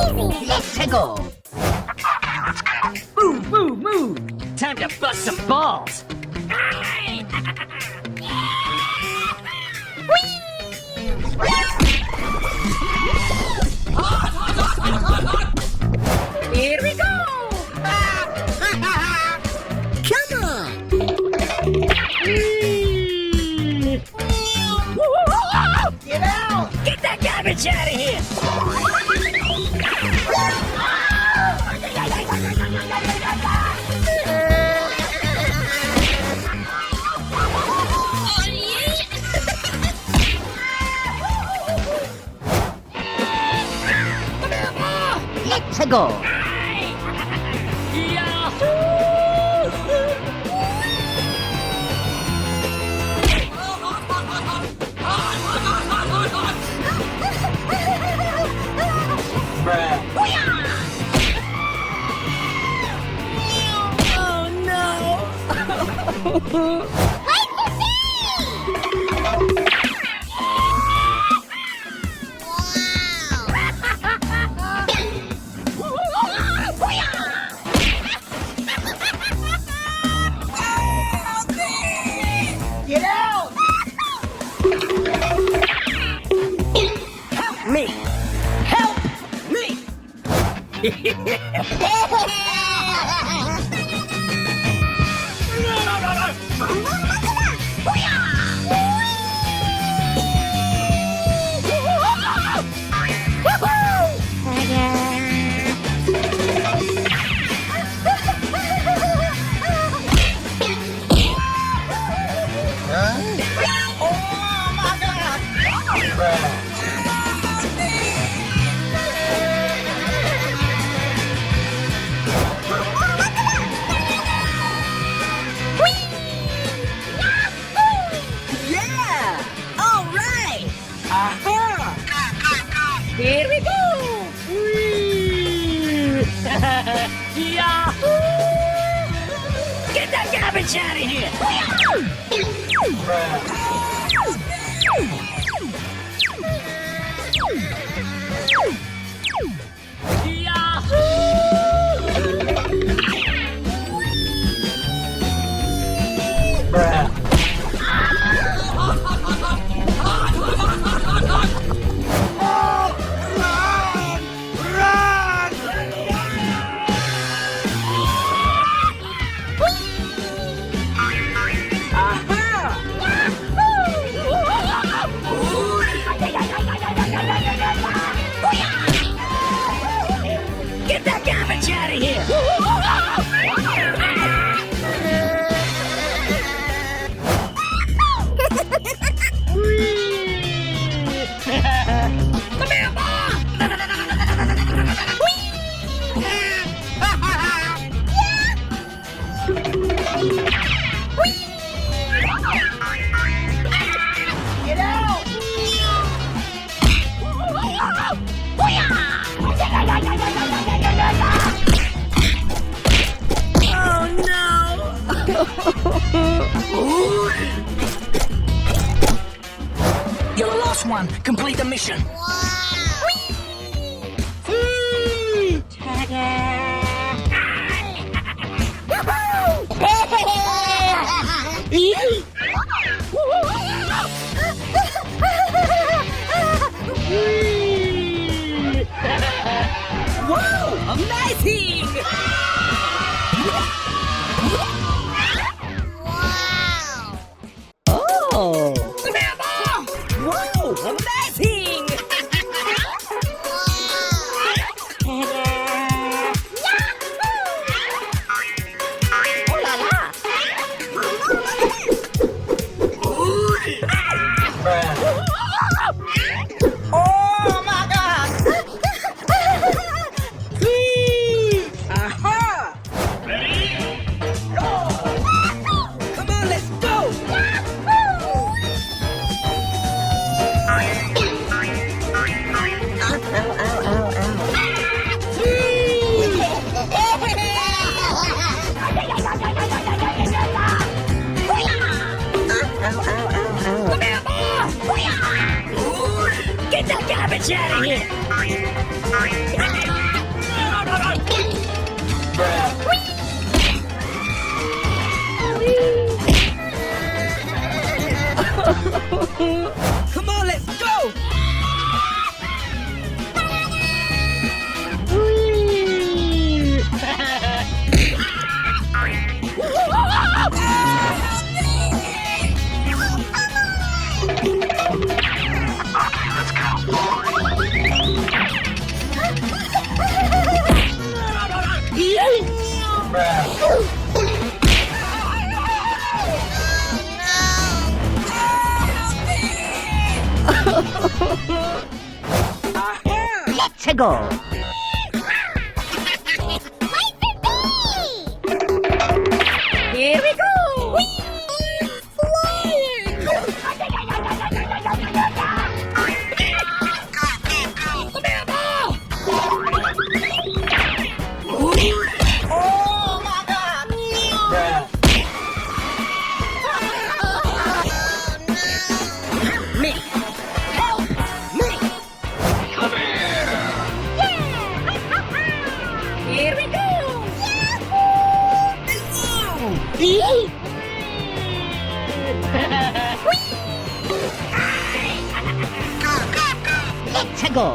Amazing! Let's go! Move, move, move! Time to bust some balls! Here we go! Come on! Get out! Get that garbage out of here! Let's go! Oh no! Get out! Help me! Help me! Yeah! All right! Here we go! Yahoo! Get that garbage out of here! Get that garbage out of here! Come here, Get out! Oh no! You lost one. Complete the mission. Whoa! Amazing! Oh! Whoa! Amazing! Oh la la! Oh my God! Aha! Come on, let's go! garbage out of here! Come on, let's go! Let's go! Here we go! Oh my God! Me! Help! Me! Here we go! Let's go!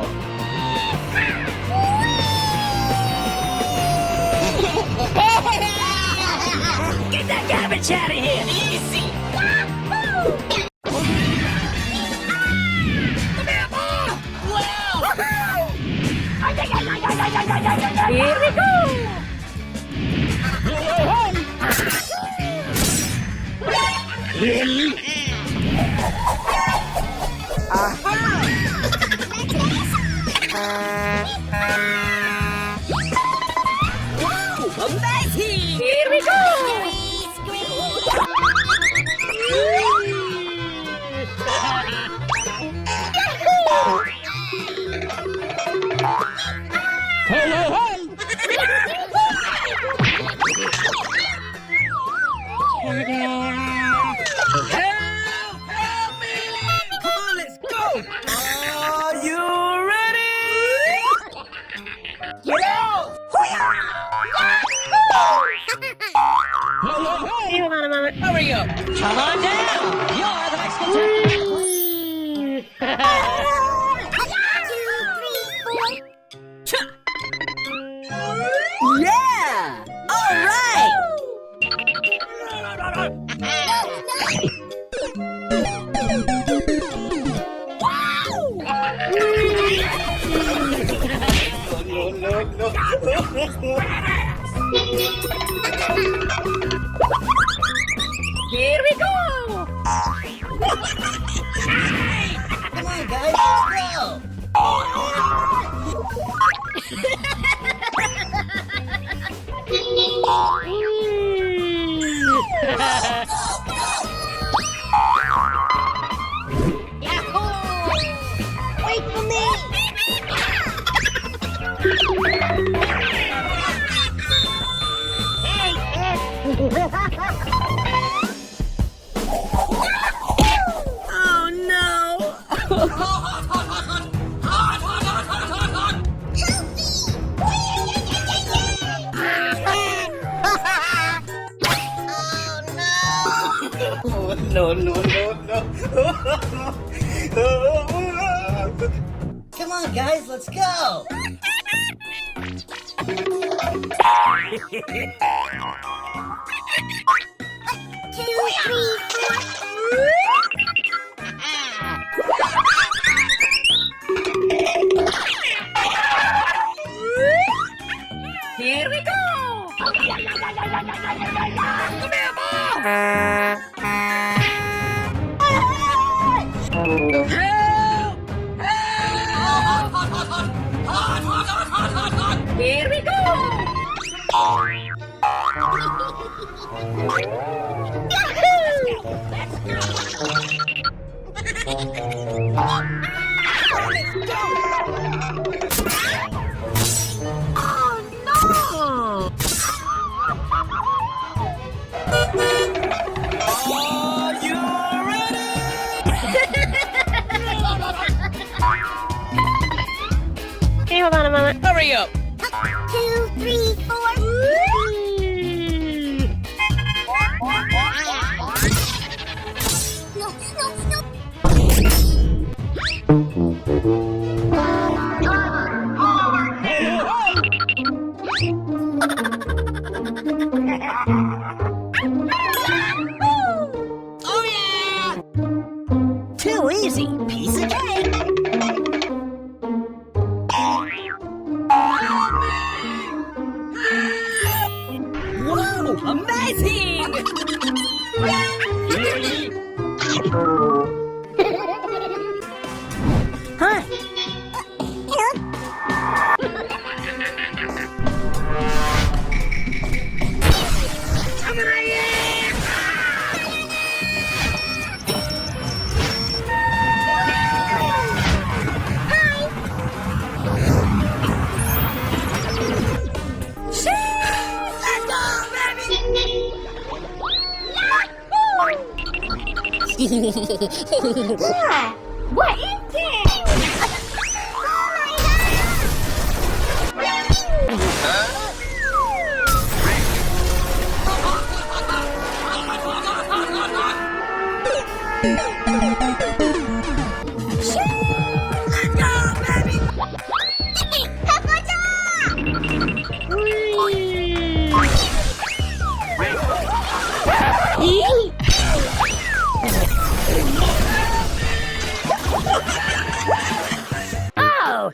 Get that garbage out of here! Easy! Here we go! Amazing! Here we go! Hey, hey, hey! Help me! Come on, let's go! Are you ready? Get out! Hang on a moment. Hurry up! Come on down! You're the next Yeah! All right! Here we go! Come on, guys, let's go! Wait for me! Oh no! No, no, no, no. Come on, guys, let's go. Here we go! Come here, Mom! Help! Help! Here we go! Are you ready? hold on a moment. Hurry up! 2, 3, 4. No, no, no. Oh yeah! Too easy. Piece of cake. Whoa! Amazing! Huh? Let's go, baby! What is this? Let's go, baby! Oh,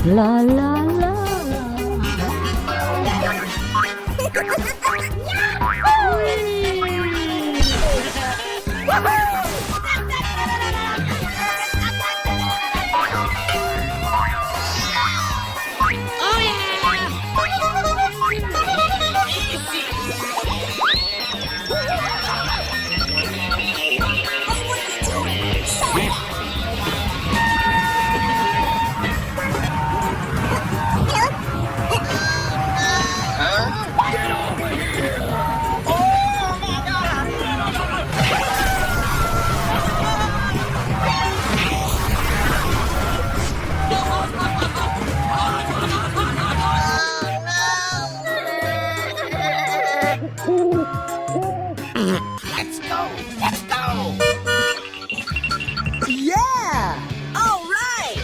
La la la. Let's go! Let's go! Yeah! All right!